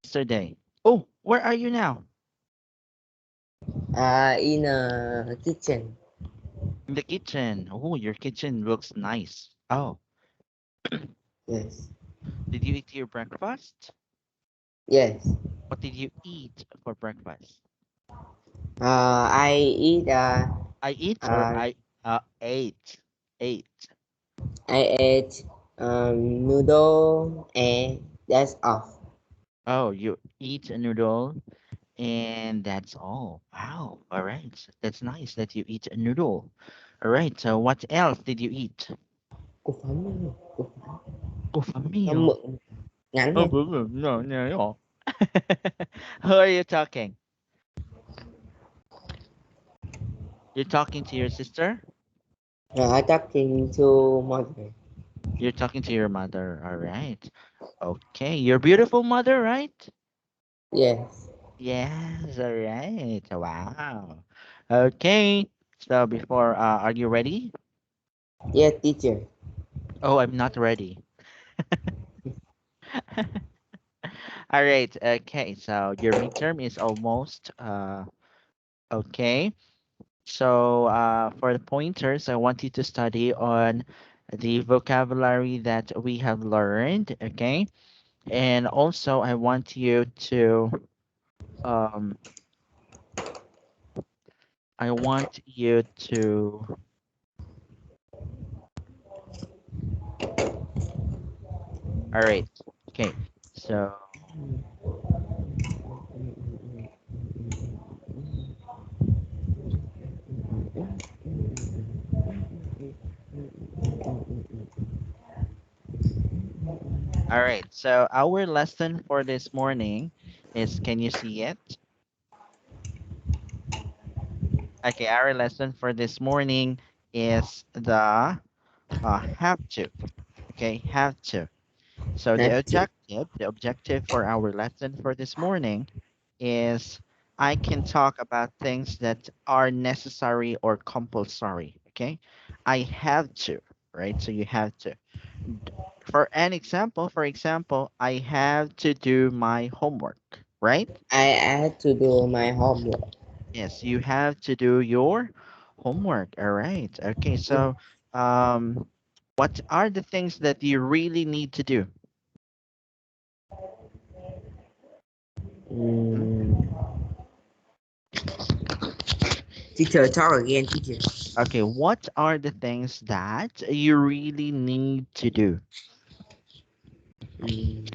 yesterday. Oh, where are you now? In a kitchen. In the kitchen. Oh, your kitchen looks nice. Oh, Yes. did you eat your breakfast? Yes. What did you eat for breakfast? I eat I eat or uh, I ate. Ate. I ate noodle and that's all. Oh, you eat a noodle and that's all. Wow. All right. That's nice that you eat a noodle. All right. So what else did you eat? Cục phấn nữa, cục Oh, for phấn meal. mượn ngắn Oh, nha. no, no, no. Who are you talking? You're talking to your sister? I talking to mother. You're talking to your mother. All right. Okay. Your beautiful mother, right? Yes. Yes. All right. Wow. Okay. So before, are you ready? Yes, teacher. Oh, I'm not ready. All right. Okay. So your midterm is almost okay. So for the pointers, I want you to study on the vocabulary that we have learned. Okay. And also, I want you to um, I want you to. All right. Okay. So, all right. So our lesson for this morning is, can you see it? Okay. Our lesson for this morning is the have to. Okay. Have to. So Have to. the objective for our lesson for this morning is I can talk about things that are necessary or compulsory. Okay. I have to, right? So you have to. For an example, for example, I have to do my homework, right? I had to do my homework. Yes, you have to do your homework. All right. Okay. So, um, what are the things that you really need to do? Hmm? Mm. Teacher, talk again, teacher. Okay. What are the things that you really need to do? Mm.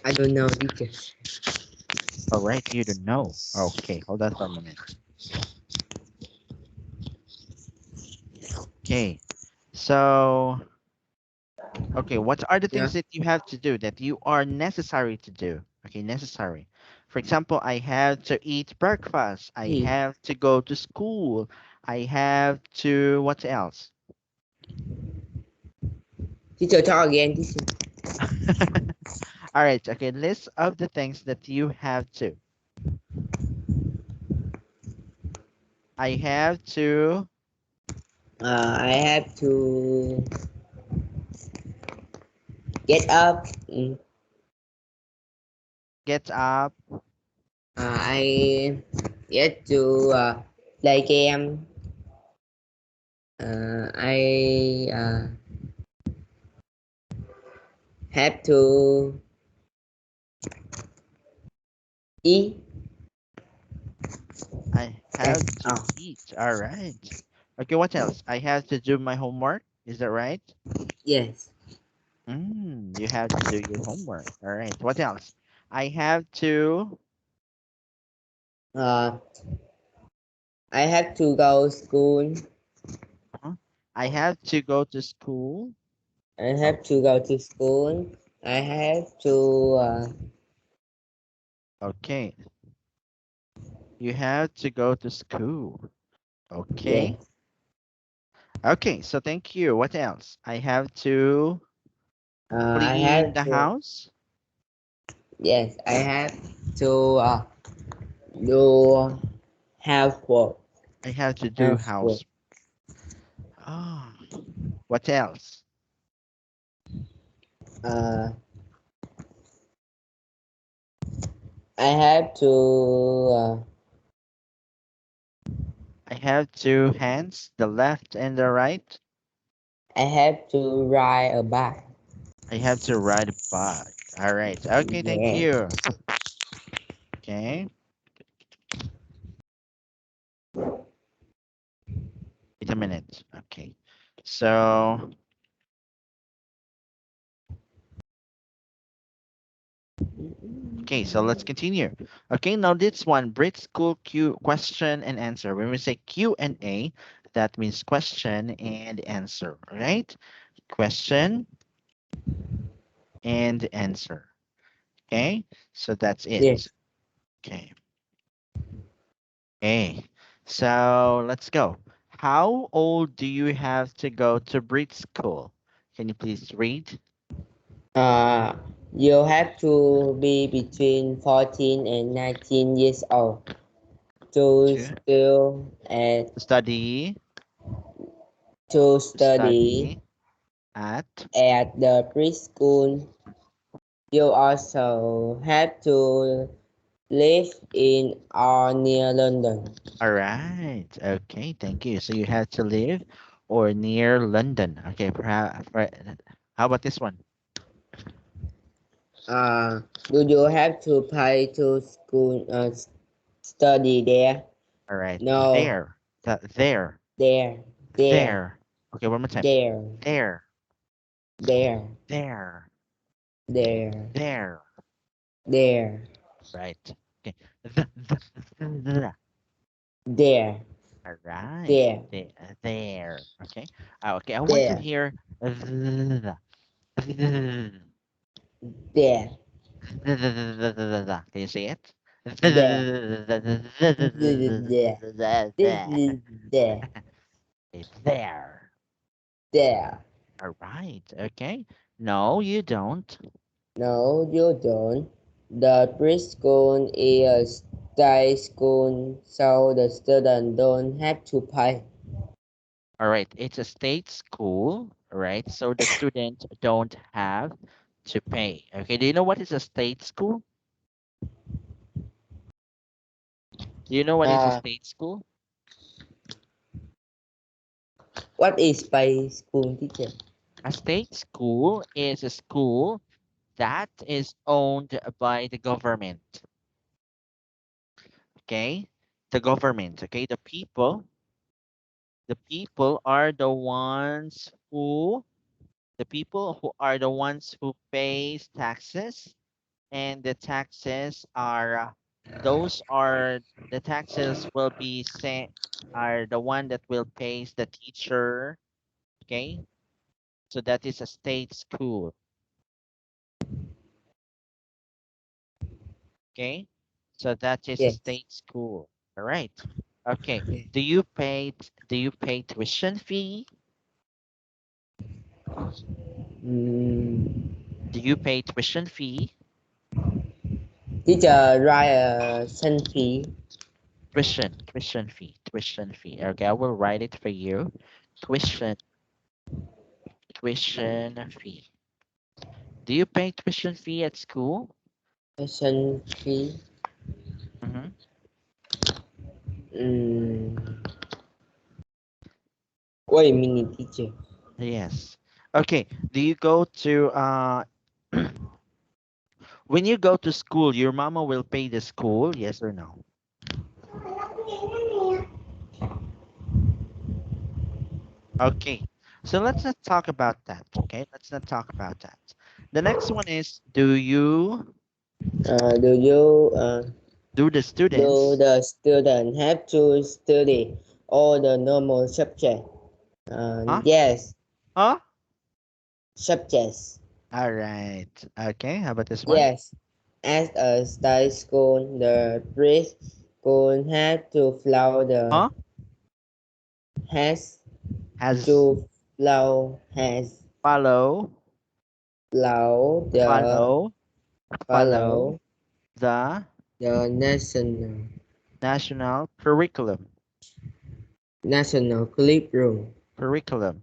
I don't know, teacher. All right. You don't know. Okay. Hold on for a moment. Okay. So, okay, what are the Yeah. things that you have to do that you are necessary to do? Okay, necessary. For example, I have to eat breakfast. I Hmm. have to go to school. I have to, what else? Teacher, talk again, teacher. All right, okay, list of the things that you have to. I have to I have to get up. get up. I get to play game. I have to eat. I have That's to all. eat. All right. Okay, what else? I have to do my homework. Is that right? Yes. You have to do your homework. All right. What else? I have to. Uh, I have to go school. Huh? I have to go to school. I have to Okay. go to school. I have to. Okay. You have to go to school. Yes. Okay. Okay. So thank you. What else? I have to I clean have the to. house. Yes. I have to do housework. I have to do Housework. house. Oh. What else? Uh, I have to. I have two hands, the left and the right. I have to ride a bike. I have to ride a bike. All right. Okay, thank Yeah. you. Okay. Wait a minute. Okay. So, okay, so let's continue. Okay, now this one, Brit School Q question and answer. When we say Q&A, that means question and answer, right? Question and answer. Okay, so that's it. Yes. Okay. Okay. So let's go. How old do you have to go to Brit School? Can you please read? Uh, you have to be between 14 and 19 years old to To still at study, to to study study at. at the preschool. You also have to live in or near London. All right. Okay. Thank you. So you have to live or near London. Okay. Perhaps. How about this one? Do you have to pay to school study there? All right. No, There. There. there, there, There. Okay. One more time. there, There. there, There. there, There. there, Right. Okay. The. there, All right. there, There. Okay. Okay. I want to there, hear the. there, Can you say it? there, there, there, There. there. All right. Okay. No, you don't. No, you don't. The preschool is a state school, so the student don't have to pay. All right. It's a state school, right? So the student don't have to pay. Okay. Do you know what is a state school? Do you know what is a Uh, state school? what is pay school teacher? A state school is a school that is owned by the government. Okay. The government. Okay. The people are the ones who pays taxes, and the taxes are those are the taxes will be sent are the one that will pays the teacher. Okay, so that is a state school. Okay, so that is a Yes. state school. All right. Okay, do you pay tuition fee? Mm, Do you pay tuition fee? teacher write a fee. Tuition fee. Okay, I will write it for you. Tuition, tuition fee. Do you pay tuition fee at school? Tuition fee. Mm-hmm. Mm, wait a minute, teacher. Yes. Okay. Do you go to when you go to school, your mama will pay the school, yes or no? Okay. So let's not talk about that. Okay. Let's not talk about that. The next one is Do do the do students the student have to study all the normal subject? huh? Yes, Huh? subjects. All right. Okay. How about this one? Yes. As a state school, the preschool has to follow the Huh? has Has to follow has follow follow the follow follow follow the the national curriculum. national curriculum. Curriculum.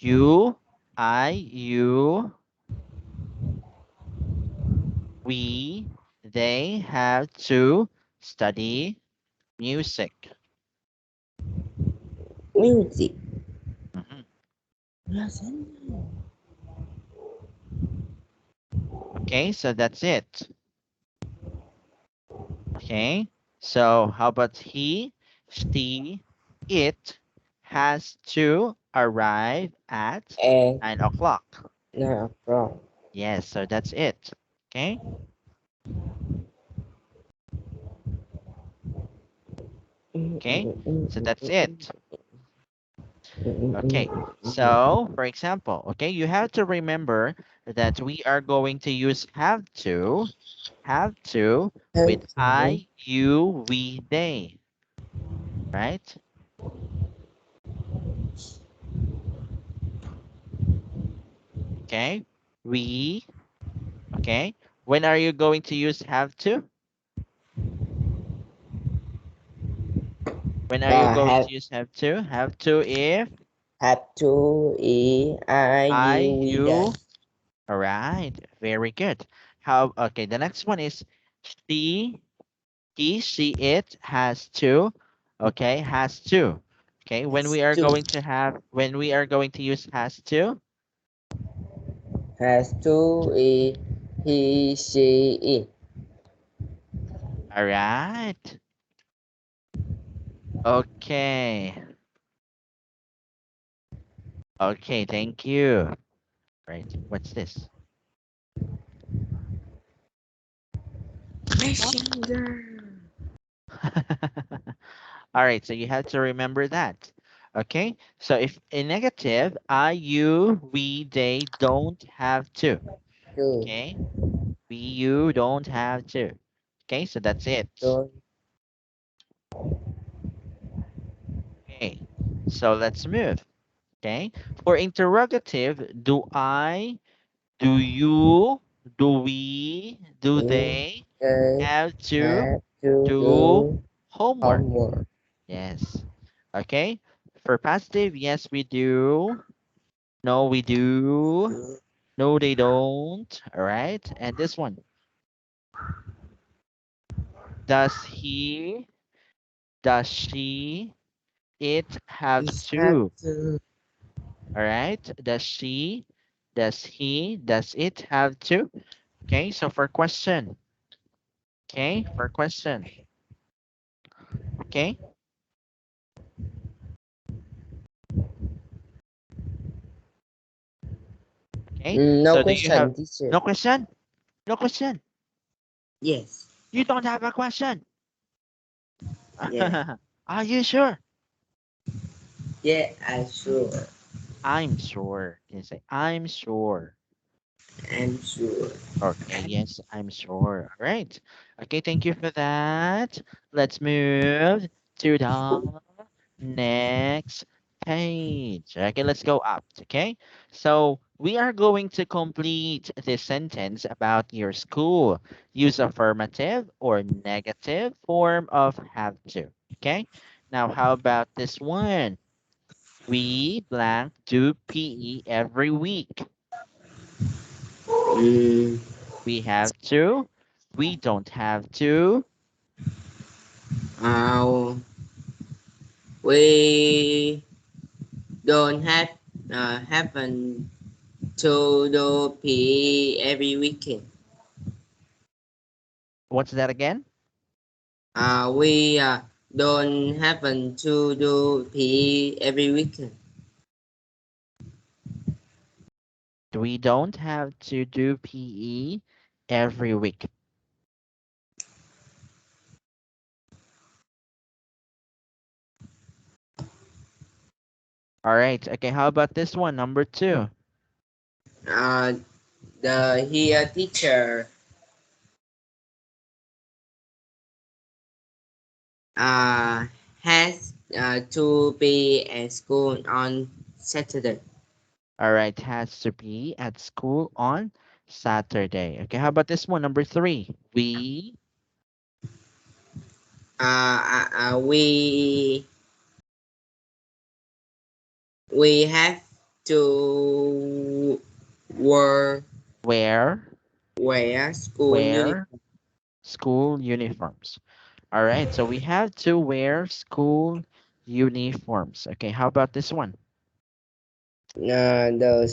You, you, we, they have to study music. Music. Mhm. Nasaan? Okay, so that's it. Okay, so how about he, she, it has to arrive at Eh, 9 o'clock. na wrong. Yes, so that's it. Okay, okay, so that's it. Okay, so for example, okay, you have to remember that we are going to use have to with Hello. I, you, we, they, right? Okay, we, okay. When are you going to use have to? When are you going Have to use have to? Have to if have to I, we die. you, all right, very good. How, okay, the next one is she, he, she, it has to, okay, has to. Okay, Has to when we are going to use has to, has to he she it all right. Okay. Okay, thank you. Right. What's this? Huh? messenger. All right, so you have to remember that. Okay, so if a negative, I, you, we, they don't have to. To Okay, we, you don't have to. Okay, so that's it. don't Okay, so let's move. Okay, for interrogative, do I, do you, do we, do you they they have to have to do do homework? homework. Yes. Okay. For positive, yes, we do. No, we do. No, they don't. All right. And this one, does he, does she, it have Is have to? to All right. Does she, does he, does it have to? Okay. So for question, okay, for question, okay, okay. no So do you have question, teacher. no question? No question. Yes. You don't have a question. Yeah. Are you sure? Yeah, I sure. I'm sure. Can you say I'm sure? I'm sure. Okay, yes, I'm sure. All right. Okay, thank you for that. Let's move to the next page. Okay, let's go up. Okay, so we are going to complete this sentence about your school. Use affirmative or negative form of have to. Okay, now how about this one? We blank do PE every week. Mm, We have to. We don't have to. uh, we don't happen to do PE every weekend. What's that again? We don't happen to do PE every weekend. We don't have to do PE every week. All right. Okay. How about this one? Number two. Uh, the here teacher uh, has to be at school on Saturday. All right. Has to be at school on Saturday. Okay. How about this one? Number three. We have to wear Wear, school wear uniform. school uniforms. All right, so we have to wear school uniforms. Okay, how about this one? The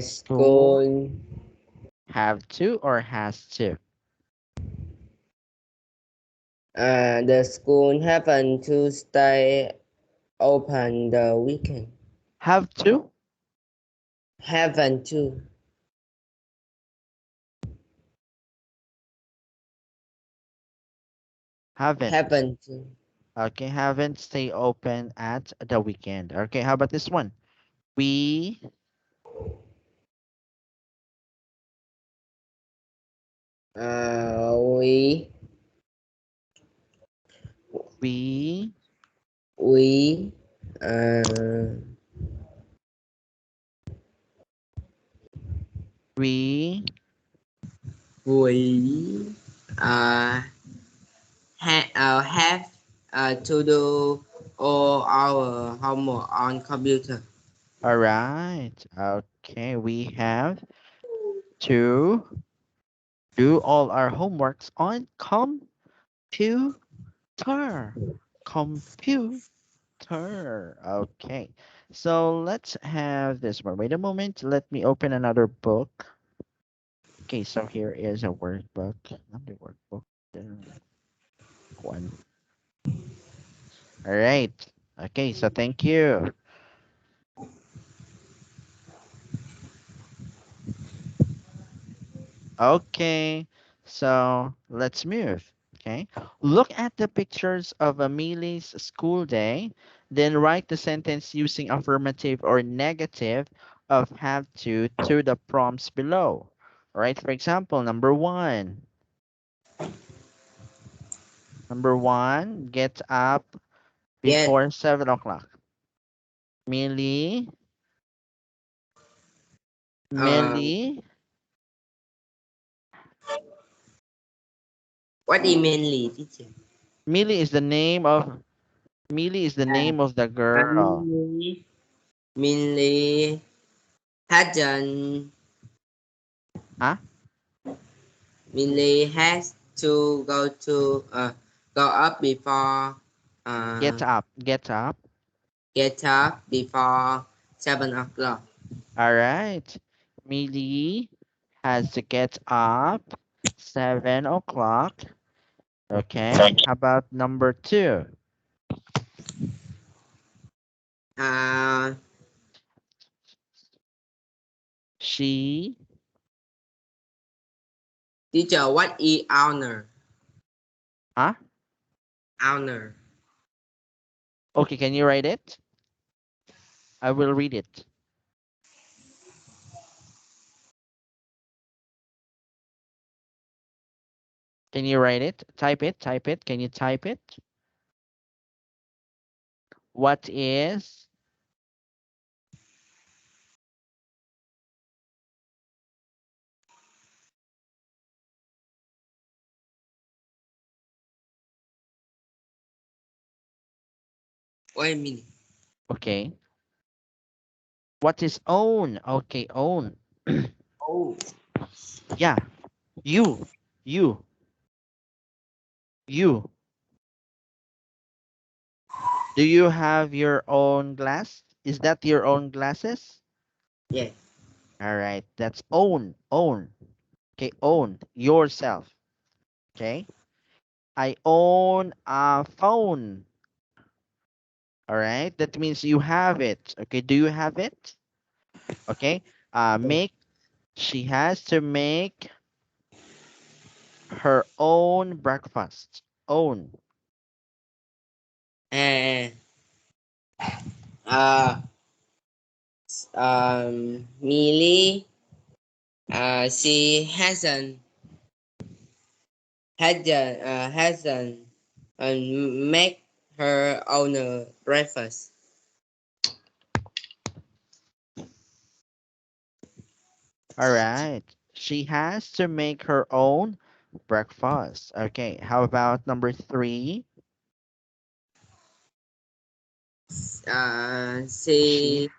School school have to or has to? the school happen to stay open the weekend. Have to? Happen to Haven't. happen to Okay, haven't stay open at the weekend. Okay, how about this one? We we we we uh, we we uh, have to do all our homework on computer. all right. Okay, we have to do all our homeworks on computer. Computer. Okay. So let's have this one. Wait a moment. Let me open another book. Okay, so here is a workbook. Not the workbook. The one. All right. Okay, so thank you. Okay, so let's move. Okay, look at the pictures of Ameli's school day, then write the sentence using affirmative or negative of have to the prompts below. All right, for example, number one. Number one, get up Get before 7 o'clock. Millie, um Millie, what mainly teacher? Millie is the name of Millie is the name of the girl. Mainly mainly hasn't Huh? mainly has to go up before uh Get up. get up before 7 o'clock. All right. Millie has to get up 7 o'clock. Okay. How about number two? Uh, She, teacher, what is honor? huh? Honor. Okay, can you write it? I will read it. Can you write it? Type it, type it. Can you type it? What is Wait a minute. okay? What is own? Okay, own. Oh, Yeah, you, you, you. Do you have your own glass? Is that your own glasses? yeah. All right, that's own, own. Okay, own yourself. Okay, I own a phone. All right, that means you have it. Okay, do you have it? Okay, make she has to make her own breakfast. Own. And uh, Millie, she hasn't make her own breakfast. All right, she has to make her own breakfast. Okay, how about number three? She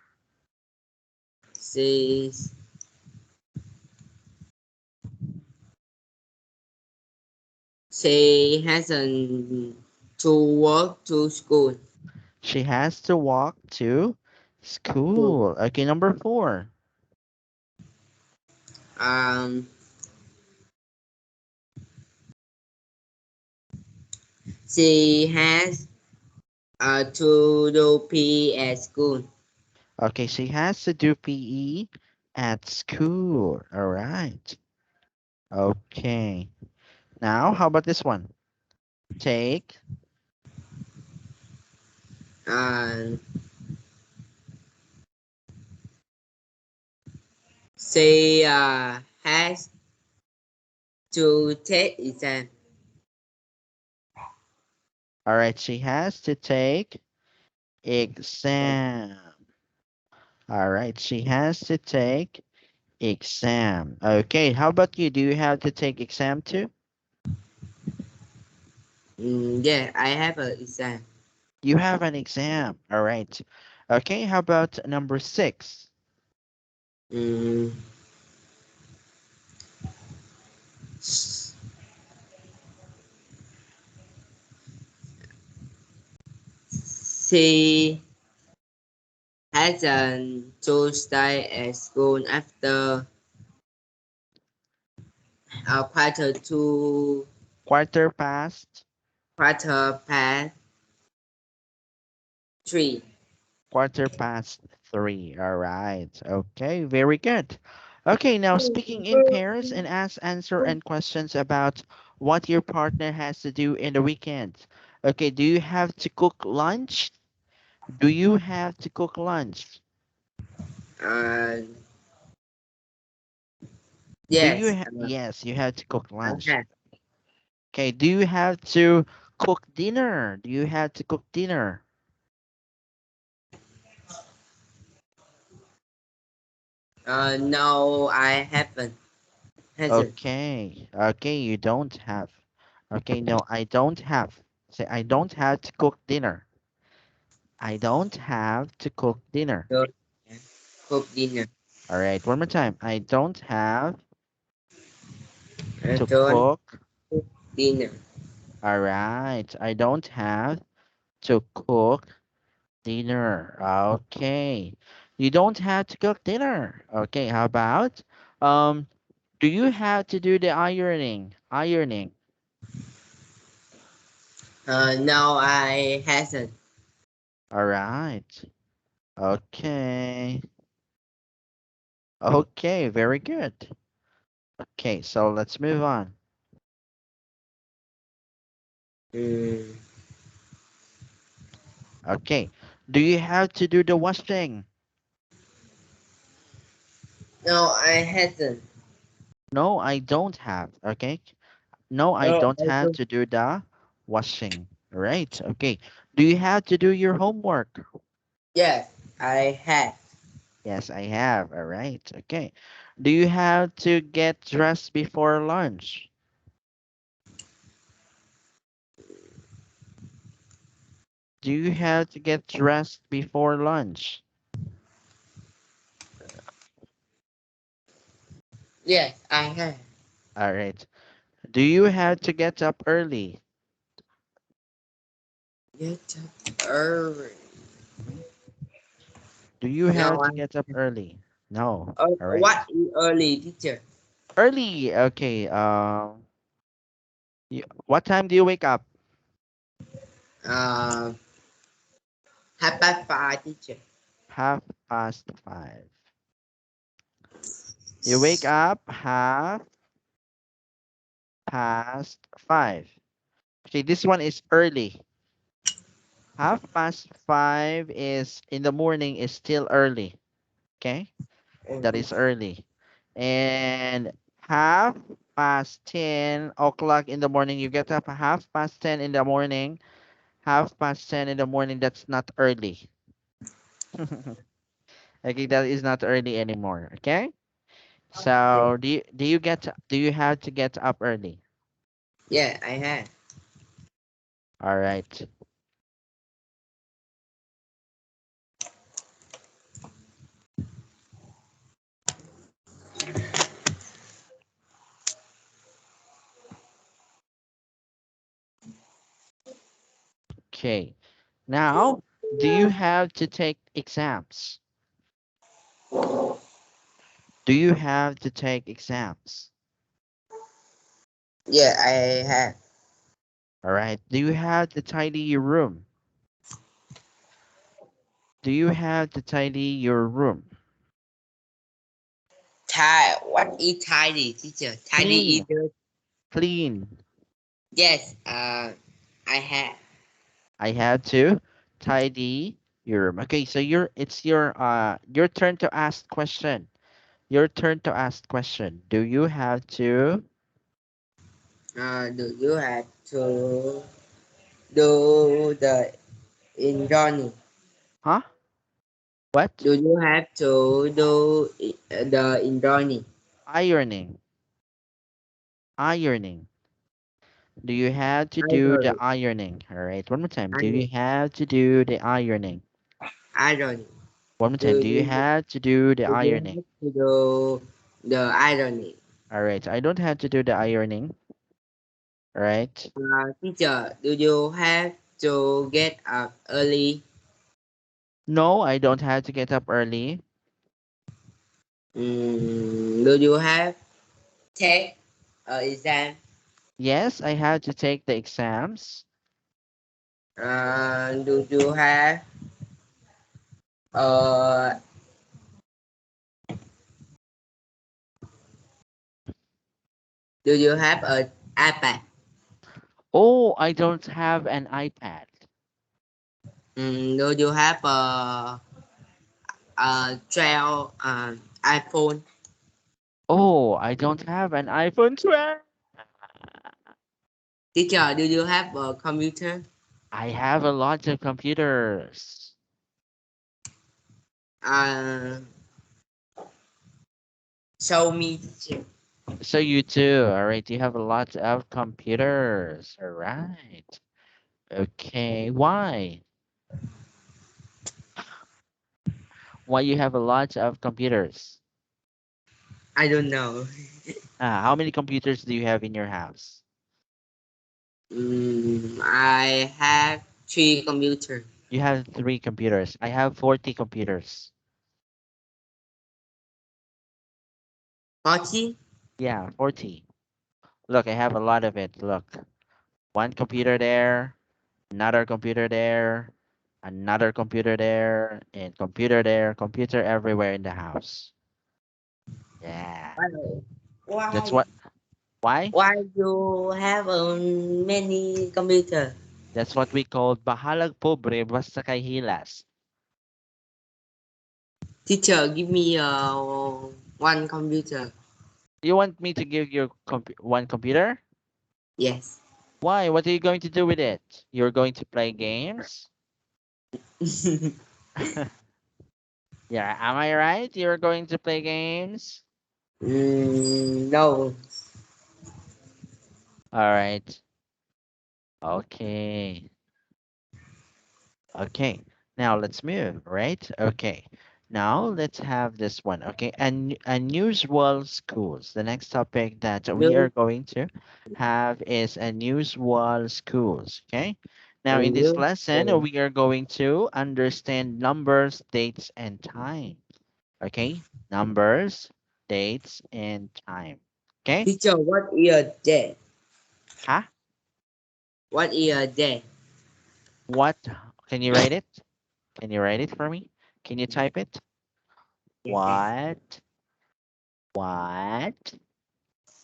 she she hasn't to work to school. she has to walk to school. Okay, number four. Um, she has to do P at school. Okay, she has to do PE at school. All right. Okay. Now, how about this one? Take. Um, she has to take exam. All right, she has to take exam. All right, she has to take exam. Okay, how about you? Do you have to take exam too? Yeah, I have an exam. You have an exam. All right. Okay, how about number six? Mm, she hasn't to stay at school after quarter to Quarter past. quarter past three. Quarter past three. All right. Okay, very good. Okay, now speaking in pairs and ask answer and questions about what your partner has to do in the weekend. Okay, do you have to cook lunch? Do you have to cook lunch? Uh, Do you yes, yes, you have to cook I lunch. have. Okay, do you have to cook dinner? Do you have to cook dinner? No, I haven't. Hasn't. Okay. Okay, you don't have. Okay, no, I don't have. Say I don't have to cook dinner. I don't have to cook dinner. Don't cook dinner. All right, one more time. I don't have to Don't cook. cook dinner. All right, I don't have to cook dinner. Okay. You don't have to cook dinner. Okay, how about do you have to do the ironing? Ironing. No, I hasn't. All right. Okay. Okay, very good. Okay, so let's move on. Mm, Okay. Do you have to do the washing? no, I hasn't. No, I don't have. Okay. No, I Oh, don't I have do. to do the washing. All right. Okay. Do you have to do your homework? Yes, I have. Yes, I have. All right. Okay. Do you have to get dressed before lunch? Do you have to get dressed before lunch? Yes, I have. All right. Do you have to get up early? Get up early. Do you No, have to get up early? No. All right. what is early, teacher? Early. Okay. What time do you wake up? Uh, half past five, teacher. 5:30. You wake up 5:30. Okay, this one is early. 5:30 is in the morning is still early. Okay, that is early. And 10:30 in the morning, you get up 10:30 in the morning. 10:30 in the morning, that's not early. Okay, that is not early anymore. Okay. Yeah, So do you have to get up early? yeah, I have. All right. Okay. Now, do you have to take exams? Do you have to take exams? Yeah, I have. All right. Do you have to tidy your room? Do you have to tidy your room? What is tidy, teacher? Tidy is Clean. the Clean. yes. I have. I have to tidy your room. Okay, so it's your turn to ask question. Your turn to ask question. Do you have to Do you have to do the indroni? huh? What? Do you have to do the indroni? Ironing. Ironing. Do you have to do the Ironing. ironing? All right, one more time. Do you Ironing. have to do the ironing? Ironing. One more time. Do Do you you have to do the do you ironing? have to do the ironing? All right, I don't have to do the ironing. All right. Teacher, do you have to get up early? No, I don't have to get up early. Do you have take exam? Yes, I have to take the exams. Do you have uh do you have a iPad? Oh, I don't have an iPad. Do you have a 12 iPhone? Oh, I don't have an iPhone 12. Teacher, do you have a computer? I have a lot of computers. Uh, Show me, teacher. So you too. All right, you have a lot of computers. All right. Okay. Why? Why you have a lot of computers? I don't know. How many computers do you have in your house? I have three computer. You have three computers. I have 40 computers. 40? Yeah, 40. Look, I have a lot of it. Look, one computer there, another computer there, another computer there, and computer there, computer everywhere in the house. Yeah. Why? That's Why? what why? Why you have many computer? That's what we call bahalag pobre basta kay hilas. Teacher, give me one computer. You want me to give you one computer? Yes. Why? What are you going to do with it? You're going to play games? Yeah, am I right? You're going to play games? No. All right. Okay. Okay. Now let's move, right? Okay. Now let's have this one. Okay. Unusual schools. The next topic that we are No. going to have is unusual schools. Okay. Now in this No. lesson, we are going to understand numbers, dates, and time. Okay. Numbers, dates, and time. Okay. Teacher, what is that? Huh? What is that? What? Can you write it? Can you write it for me? Can you type it? Yes, yes. What? What?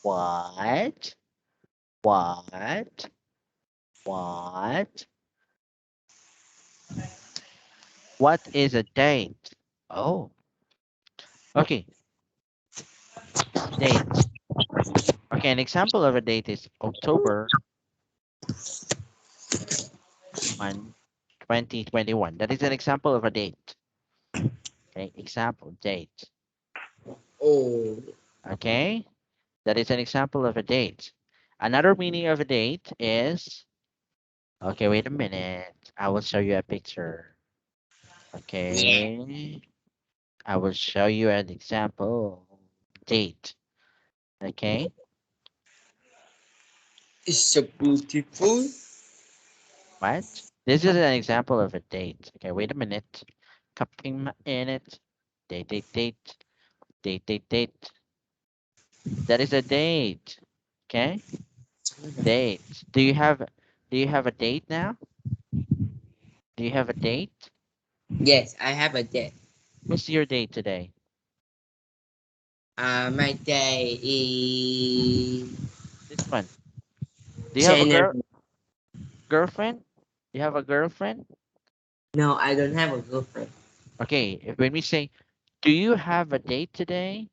What? What? What? What is a date? Oh, okay. Date. Okay, an example of a date is October 1, 2021. That is an example of a date. Okay, example date. Oh, Okay, that is an example of a date. Another meaning of a date is, okay, wait a minute. I will show you a picture. yeah. Okay, I will show you an example date. Okay, It's so beautiful. what? This is an example of a date. Okay, wait a minute. Cupping in it. Date, date, date. Date, date, date. That is a date. Okay? Date. Do you have a date now? Do you have a date? Yes, I have a day. What's your date today? My day is This one. Do you have a January. girlfriend? Do you have a girlfriend? No, I don't have a girlfriend. Okay, when we say, do you have a date today?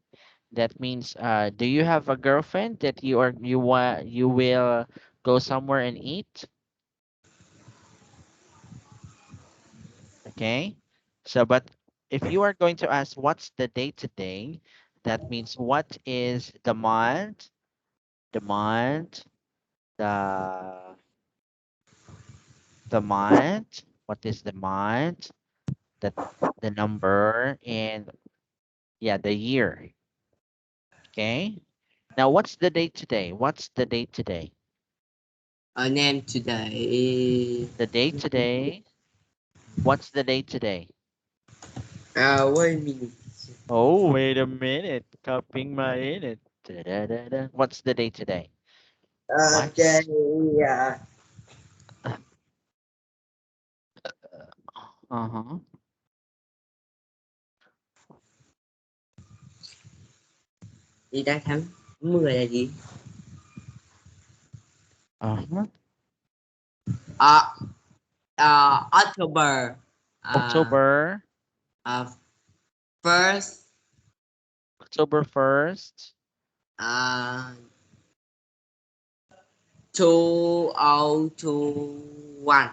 That means, do you have a girlfriend that you will go somewhere and eat? Okay. So, but if you are going to ask what's the date today, that means what is the month, the the month, what is the month, the the number, and yeah, the year. Okay. Now, what's the date today? What's the date today? Her name today is The date today. What's the date today? wait a minute. Oh, wait a minute. Copying my in it. Da-da-da-da. What's the date today? Day What's uh-huh. đi ta tháng 10 là gì? Uh-huh. Uh, October October uh, first October 1st, uh, 2021.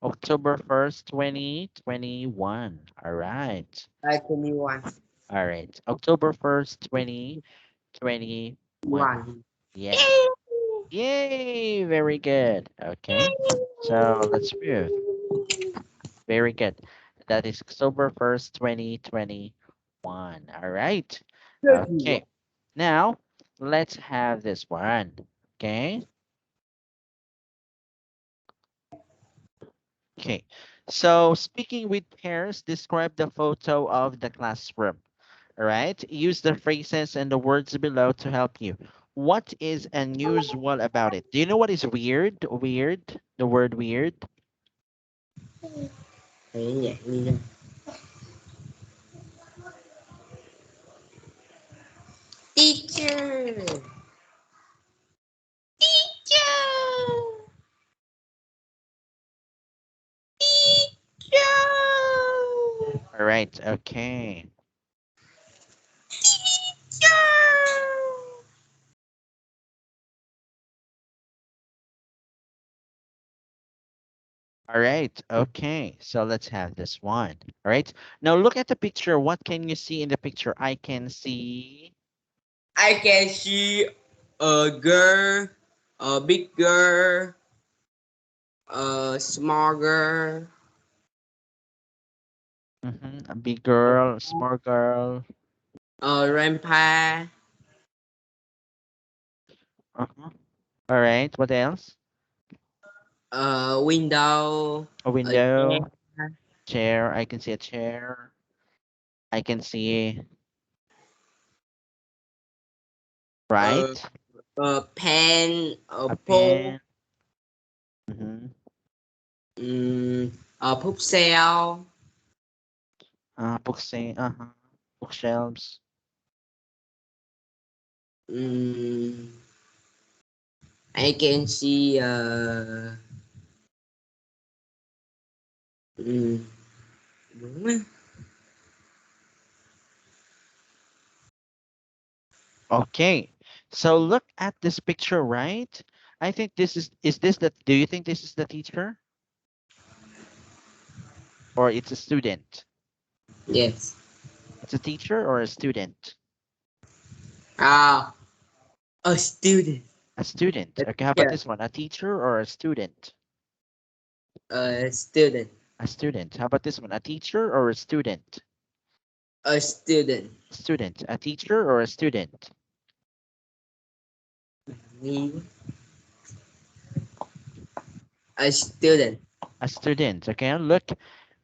October 1st, 2021. All right. 21. All right. October 1st, 2021. 1. Yes. Yay, very good. Okay. So let's move. Very good. That is October 1st, 2021. All right. Okay. Now, let's have this one. Okay. Okay. So, speaking with pairs, describe the photo of the classroom. All right. Use the phrases and the words below to help you. What is unusual about it? Do you know what is weird? Weird? The word weird? Thế vậy đi ra. Teacher. Teacher. Teacher. All right. Okay. Teacher. All right. Okay. So let's have this one. All right. Now look at the picture. What can you see in the picture? I can see. I can see a girl, a big girl, a small girl, A big girl, small girl. a grandpa, Uh-huh. All right. What else? a window, A a chair, window, chair. I can see a chair. I can see, a, right? a pen, a A pole, pen. Mm-hmm. a bookshelf, Uh-huh. Bookshelves. um, I can see um, đúng á. Okay. So look at this picture, right? I think is this the, do you think this is the teacher or it's a student? Yes. It's a teacher or a student? Uh, a student, A student. a Okay, how about teacher, this one? A teacher or a student? a student, A student. How about this one? A teacher or a student? a student, Student. A teacher or a student? me, a student. A student. Okay, look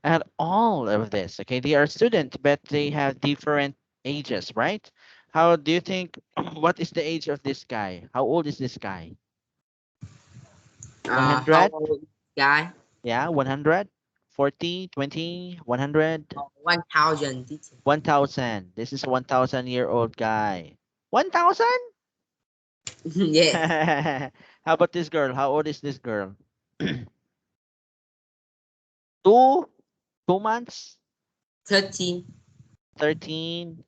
at all of this. Okay, they are student, but they have different ages, right? How do you think? What is the age of this guy? How old is this guy? How 100? old is guy? Yeah, 100, 40, 20, 100, 1000 teacher. 1000. This is 1,000-year-old guy. 1,000? Yes. How about this girl? How old is this girl? Two, 2 months, 13. 13.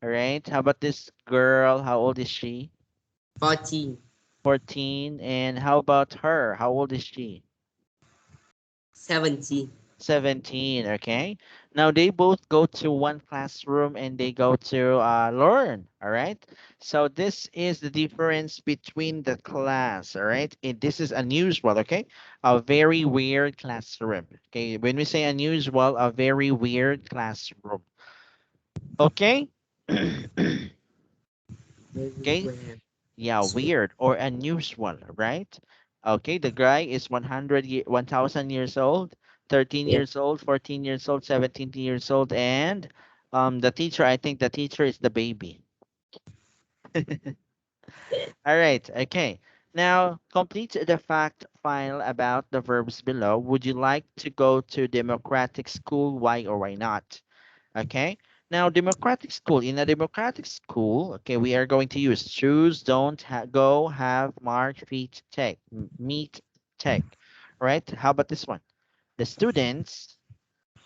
All right. How about this girl? How old is she? 14. 14. And how about her? How old is she? 17. 17. Okay. Now they both go to one classroom and they go to learn. All right. So this is the difference between the class. All right. And this is unusual. Okay. A very weird classroom. Okay. When we say unusual, a very weird classroom. Okay. Okay. Everywhere. Yeah, weird or unusual, right? Okay, the guy is 1,000 years old, 13 Yeah. years old, 14 years old, 17 years old, and the teacher, I think the teacher is the baby. All right, okay. Now, complete the fact file about the verbs below. Would you like to go to democratic school? Why or why not? Okay. Now, democratic school. In a democratic school, okay, we are going to use choose, don't, go, have, mark, feet, take, meet, take. Right? How about this one? The students,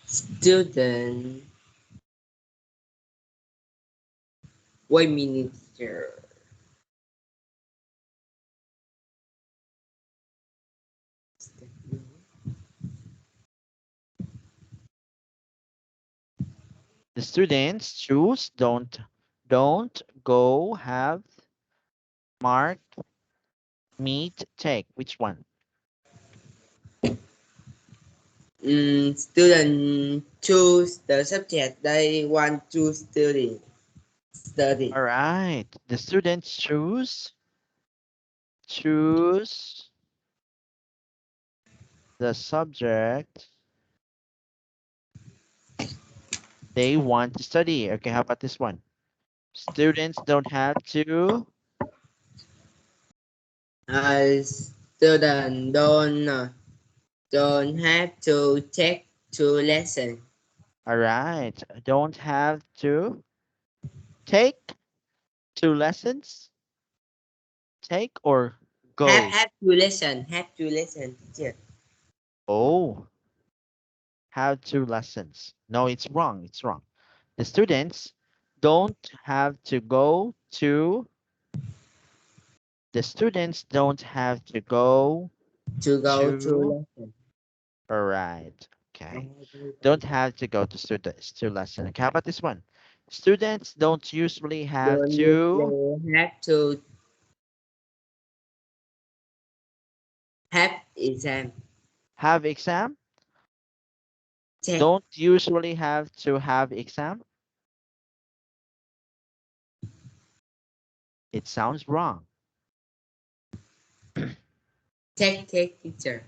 Student. Wait minute teacher. the students choose, don't, go, have, mark, meet, take. Which one? Student choose the subject they want to study. Study. All right. The students choose the subject they want to study. Okay, how about this one? Students don't have to. Student don't have to take two lessons. All right. Don't have to take 2 lessons. Take or go. Have to listen. Have to listen, teacher. Oh, have 2 lessons. No, it's wrong. It's wrong. The students don't have to go to. The students don't have to go To go to to. lesson. All right. Okay. Don't have to go to students to lesson. Okay. How about this one? Students don't usually have Don't to usually have to have exam. have exam. Check. Don't usually have to have exam. It sounds wrong. Take teacher.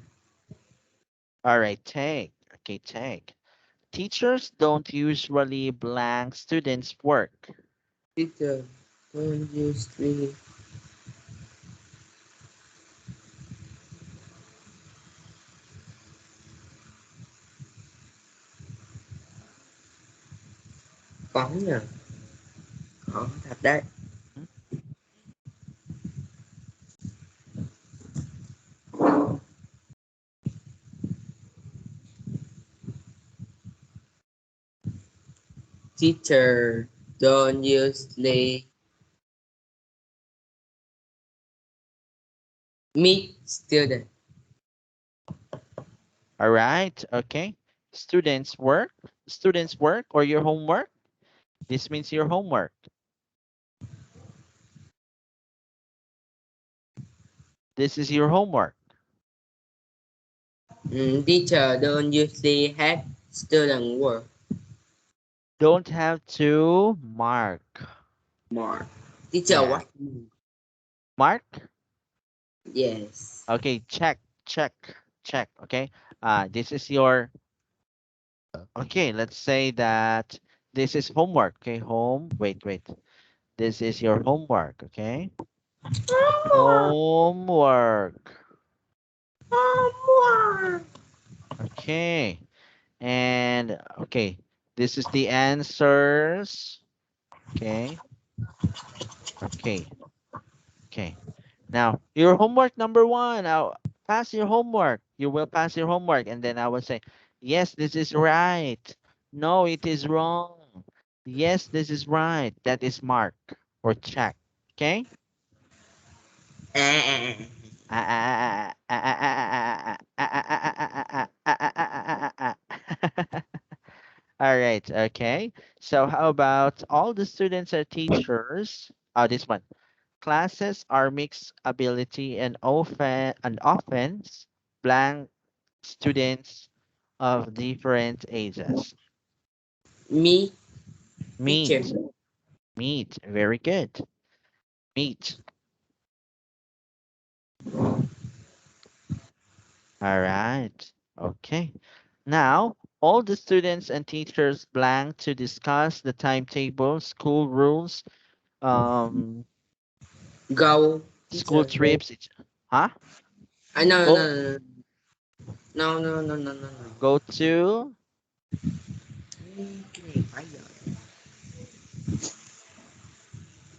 All right, take. Okay, take. Teachers don't usually blank students' work. Teacher. Don't usually. Có nhờ. Có thật đấy. Hmm? Teacher don't usually meet student. All right, okay. Students' work or your homework. This means your homework. This is your homework. Teacher don't usually have student work. Don't have to mark. More. Teacher Yeah. what? Mark? Yes. Okay, check, check. check. Okay. This is your. Okay. Let's say that this is homework. Okay. Home. Wait. Wait. This is your homework. Okay. Homework. Okay. And okay. This is the answers. Okay. Okay. Okay. Now, your homework number one. Now, pass your homework. You will pass your homework. And then I will say, yes, this is right. No, it is wrong. Yes, this is right. That is mark or check. Okay? All right. Okay. So how about all the students are teachers? Oh, this one. Classes are mixed ability and offense blank students of different ages. Me, teacher. Meet, meet, very good. Meet. All right. Okay. Now, all the students and teachers blank to discuss the timetable, school rules, um, Go, school teacher. Go. trips. Huh? No, no, Go, no, no, no, no, no, no, no. go to Okay, fire.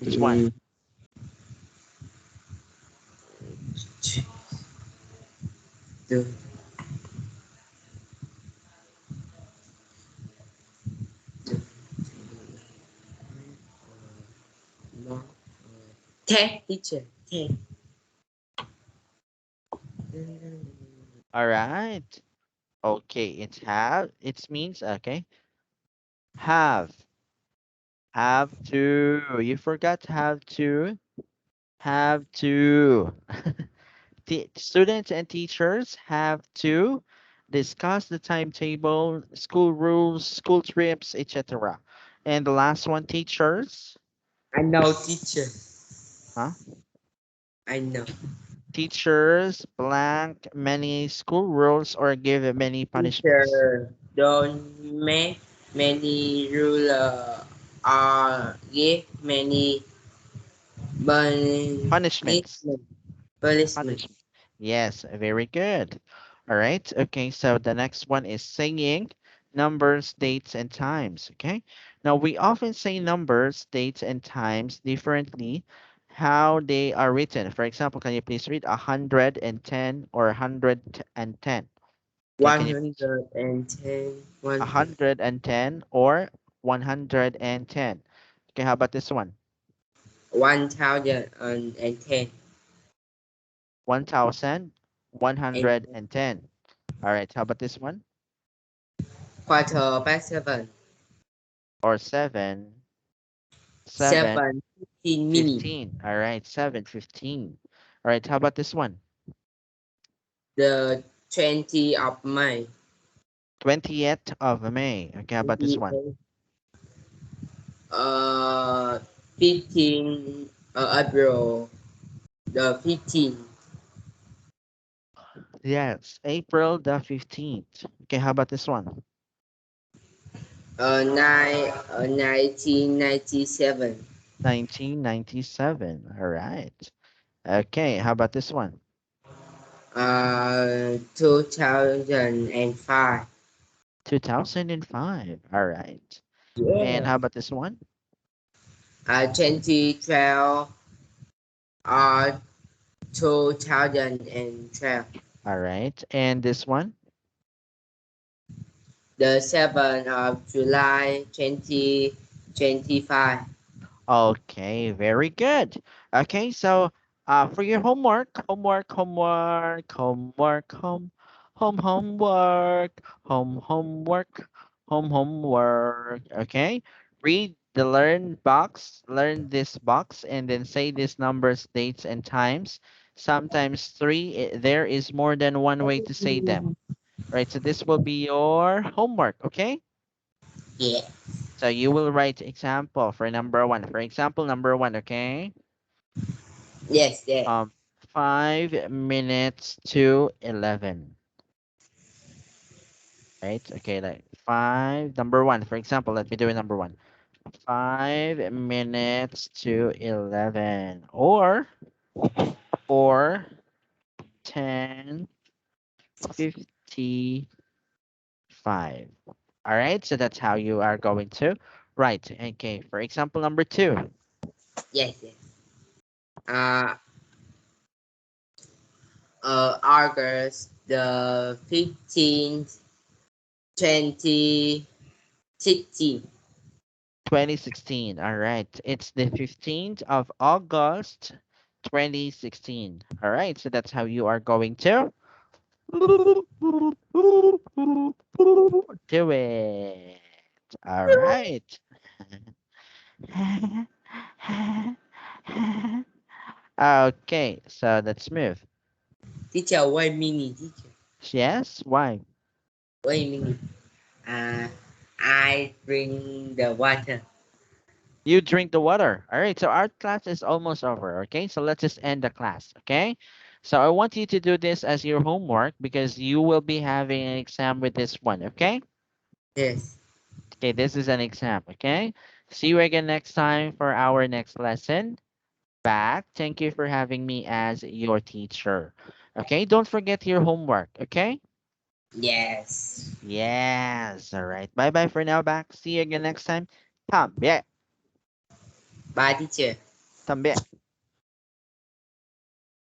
which one? The, the, no. Ten, teacher. Ten. All right. Okay, it's have. It means okay. Have. Have to. You forgot have to. Have to. Students and teachers have to discuss the timetable, school rules, school trips, etc. And the last one, teachers. I know, teacher. Huh? I know. Teachers blank many school rules or give many punishments. Teacher don't make many ruler or give many Punishments. punishment. Punishment. Punishment. Yes, very good. All right. Okay. So the next one is saying numbers, dates, and times. Okay. Now we often say numbers, dates, and times differently. How they are written. For example, can you please read 110 or 110? Okay. Can you please 110, 110 or 110? Okay. How about this one? 1010 and 1110. All right. How about this one? quarter past seven, Or 7, 7, 7:15. 15. All right, 7:15. All right, how about this one? The 20 of May. 20th of May. Okay, how about this one? Uh, 15 April. The 15. Yes, April the 15th. Okay, how about this one? 1997. 1997. All right. Okay, how about this one? 2005. 2005. All right. And Yeah. how about this one? 2012 or 2012. All right. And this one? The 7th of July 2025. Okay, very good. Okay, so for your homework. Okay, read the learn this box, and then say these numbers, dates, and times. Sometimes three, there is more than one way to say them. Right, so this will be your homework. Okay. Yeah. So you will write example for number one. For example, number one, okay? Yes, yeah. Um, 5 minutes to 11. right? Okay, like five, number one, for example, let me do it number one. 5 minutes to 11 or 10:55. All right, so that's how you are going to write. Okay, for example, number two. Yes, yes. Uh, August the 15th, 2016. 2016. All right. It's the 15th of August 2016. All right. So that's how you are going to do it. All right. Okay. So let's move. Teacher, wait minute, teacher. Yes. Why? Wait minute. Uh, I bring the water. You drink the water. All right. So our class is almost over. Okay. So let's just end the class. Okay. So I want you to do this as your homework because you will be having an exam with this one. Okay. Yes. Okay. This is an exam. Okay. See you again next time for our next lesson. Back. Thank you for having me as your teacher. Okay. Don't forget your homework. Okay. Yes. Yes. All right. Bye bye for now. Back. See you again next time. También. Bye, teacher. También.